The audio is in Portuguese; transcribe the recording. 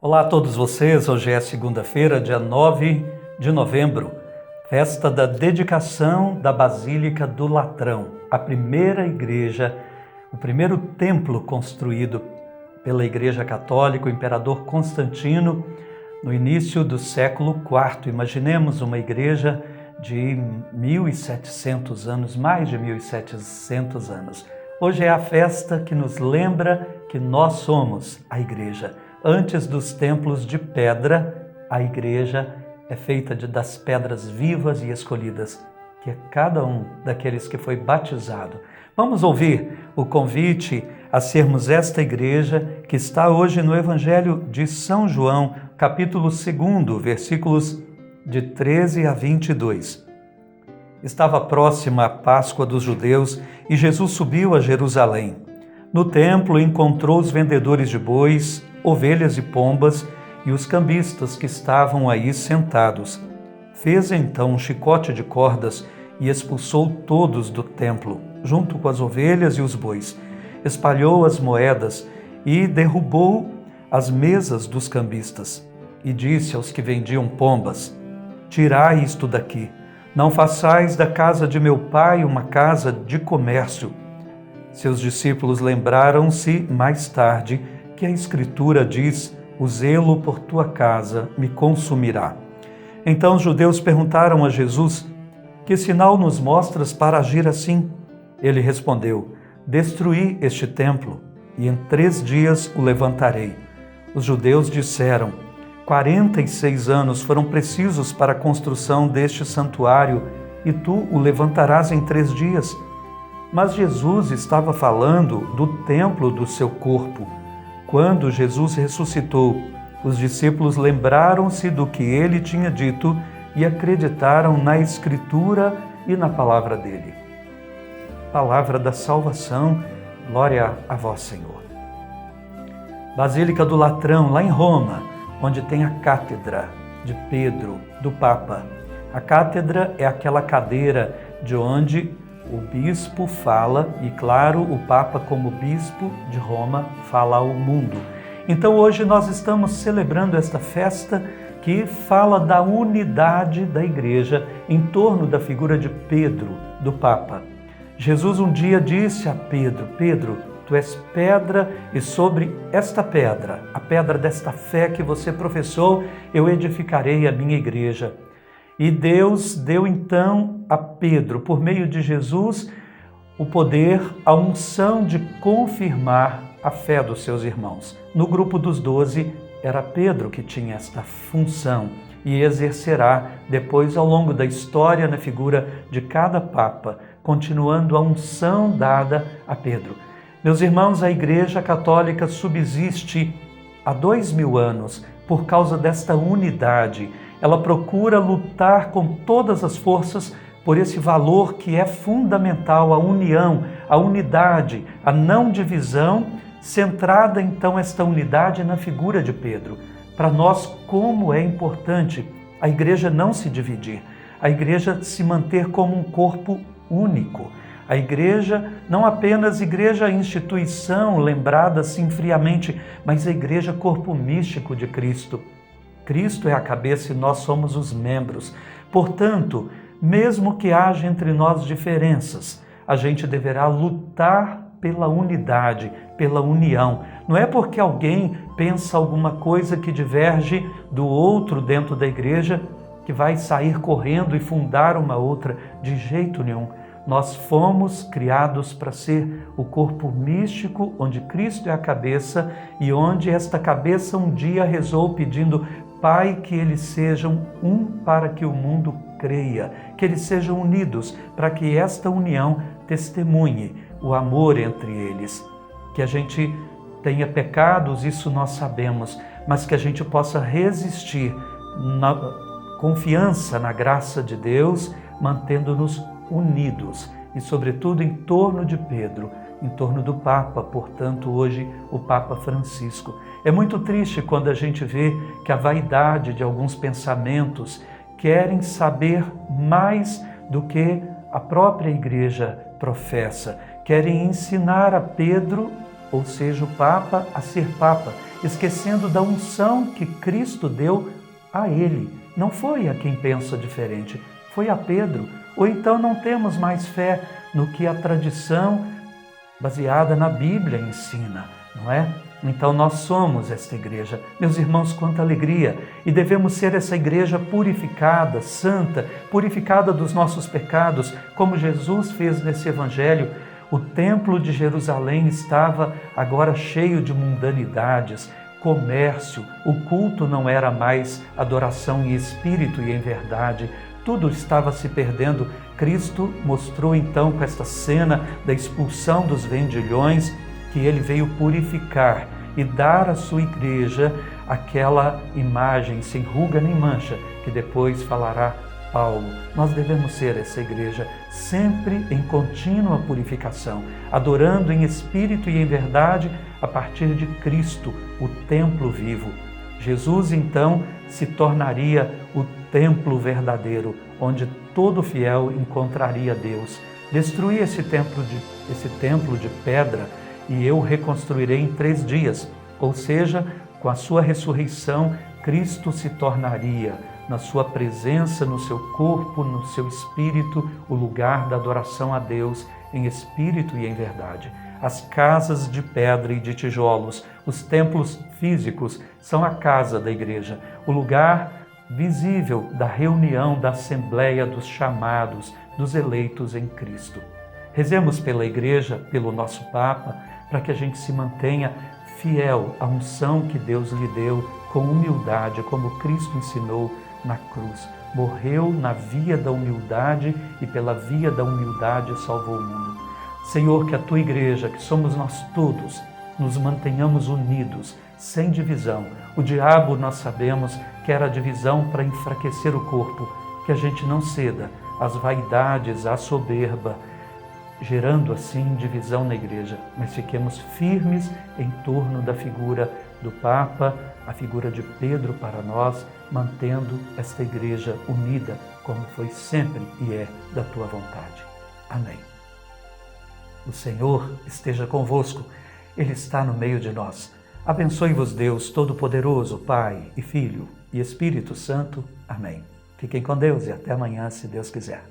Olá a todos vocês, hoje é segunda-feira, dia 9 de novembro, festa da dedicação da Basílica do Latrão, a primeira igreja, o primeiro templo construído pela Igreja Católica, o imperador Constantino, no início do século IV. Imaginemos uma igreja de 1.700 anos, mais de 1.700 anos. Hoje é a festa que nos lembra que nós somos a igreja. Antes dos templos de pedra, a igreja é feita das pedras vivas e escolhidas, que é cada um daqueles que foi batizado. Vamos ouvir o convite a sermos esta igreja que está hoje no Evangelho de São João, capítulo 2, versículos de 13 a 22. Estava próxima a Páscoa dos judeus e Jesus subiu a Jerusalém. No templo encontrou os vendedores de bois, ovelhas e pombas e os cambistas que estavam aí sentados. Fez então um chicote de cordas e expulsou todos do templo, junto com as ovelhas e os bois. Espalhou as moedas e derrubou as mesas dos cambistas. E disse aos que vendiam pombas: tirai isto daqui, não façais da casa de meu pai uma casa de comércio. Seus discípulos lembraram-se mais tarde que a Escritura diz: o zelo por tua casa me consumirá. Então os judeus perguntaram a Jesus: que sinal nos mostras para agir assim? Ele respondeu: destruí este templo e em 3 dias o levantarei. Os judeus disseram: 46 anos foram precisos para a construção deste santuário e tu o levantarás em 3 dias. Mas Jesus estava falando do templo do seu corpo. Quando Jesus ressuscitou, os discípulos lembraram-se do que ele tinha dito e acreditaram na Escritura e na palavra dele. Palavra da salvação, glória a vós, Senhor. Basílica do Latrão, lá em Roma, onde tem a cátedra de Pedro, do Papa. A cátedra é aquela cadeira de onde o bispo fala, e claro, o Papa, como bispo de Roma, fala ao mundo. Então hoje nós estamos celebrando esta festa que fala da unidade da igreja em torno da figura de Pedro, do Papa. Jesus um dia disse a Pedro: Pedro, tu és pedra e sobre esta pedra, a pedra desta fé que você professou, eu edificarei a minha igreja. E Deus deu então a Pedro, por meio de Jesus, o poder, a unção de confirmar a fé dos seus irmãos. No grupo dos 12, era Pedro que tinha esta função e exercerá depois ao longo da história na figura de cada Papa, continuando a unção dada a Pedro. Meus irmãos, a Igreja Católica subsiste há 2000 anos por causa desta unidade. Ela procura lutar com todas as forças por esse valor que é fundamental, a união, a unidade, a não divisão, centrada então esta unidade na figura de Pedro. Para nós, como é importante a igreja não se dividir, a igreja se manter como um corpo único. A igreja, não apenas igreja instituição, lembrada assim friamente, mas a igreja corpo místico de Cristo. Cristo é a cabeça e nós somos os membros. Portanto, mesmo que haja entre nós diferenças, a gente deverá lutar pela unidade, pela união. Não é porque alguém pensa alguma coisa que diverge do outro dentro da igreja que vai sair correndo e fundar uma outra, de jeito nenhum. Nós fomos criados para ser o corpo místico, onde Cristo é a cabeça e onde esta cabeça um dia rezou pedindo: Pai, que eles sejam um para que o mundo creia, que eles sejam unidos para que esta união testemunhe o amor entre eles. Que a gente tenha pecados, isso nós sabemos, mas que a gente possa resistir na confiança na graça de Deus, mantendo-nos unidos e, sobretudo, em torno de Pedro, em torno do Papa, portanto, hoje o Papa Francisco. É muito triste quando a gente vê que a vaidade de alguns pensamentos querem saber mais do que a própria igreja professa, querem ensinar a Pedro, ou seja, o Papa, a ser Papa, esquecendo da unção que Cristo deu a ele. Não foi a quem pensa diferente, foi a Pedro. Ou então não temos mais fé no que a tradição baseada na Bíblia ensina, não é? Então nós somos esta igreja. Meus irmãos, quanta alegria! E devemos ser essa igreja purificada, santa, purificada dos nossos pecados, como Jesus fez nesse evangelho. O templo de Jerusalém estava agora cheio de mundanidades, comércio, o culto não era mais adoração em espírito e em verdade, tudo estava se perdendo. Cristo mostrou então com esta cena da expulsão dos vendilhões que ele veio purificar e dar à sua igreja aquela imagem sem ruga nem mancha, que depois falará Paulo. Nós devemos ser essa igreja sempre em contínua purificação, adorando em espírito e em verdade a partir de Cristo, o templo vivo. Jesus então se tornaria o templo verdadeiro, onde todo fiel encontraria Deus. Destruí esse templo de pedra e eu reconstruirei em 3 dias. Ou seja, com a sua ressurreição, Cristo se tornaria, na sua presença, no seu corpo, no seu espírito, o lugar da adoração a Deus em espírito e em verdade. As casas de pedra e de tijolos, os templos físicos, são a casa da igreja, o lugar visível da reunião, da assembleia dos chamados, dos eleitos em Cristo. Rezemos pela igreja, pelo nosso Papa, para que a gente se mantenha fiel à unção que Deus lhe deu, com humildade, como Cristo ensinou na cruz. Morreu na via da humildade e pela via da humildade salvou o mundo. Senhor, que a Tua igreja, que somos nós todos, nos mantenhamos unidos, sem divisão. O diabo, nós sabemos, quer a divisão para enfraquecer o corpo, que a gente não ceda às vaidades, à soberba, gerando assim divisão na igreja, mas fiquemos firmes em torno da figura do Papa, a figura de Pedro para nós, mantendo esta igreja unida, como foi sempre e é da Tua vontade. Amém. O Senhor esteja convosco, Ele está no meio de nós. Abençoe-vos Deus Todo-Poderoso, Pai e Filho e Espírito Santo. Amém. Fiquem com Deus e até amanhã, se Deus quiser.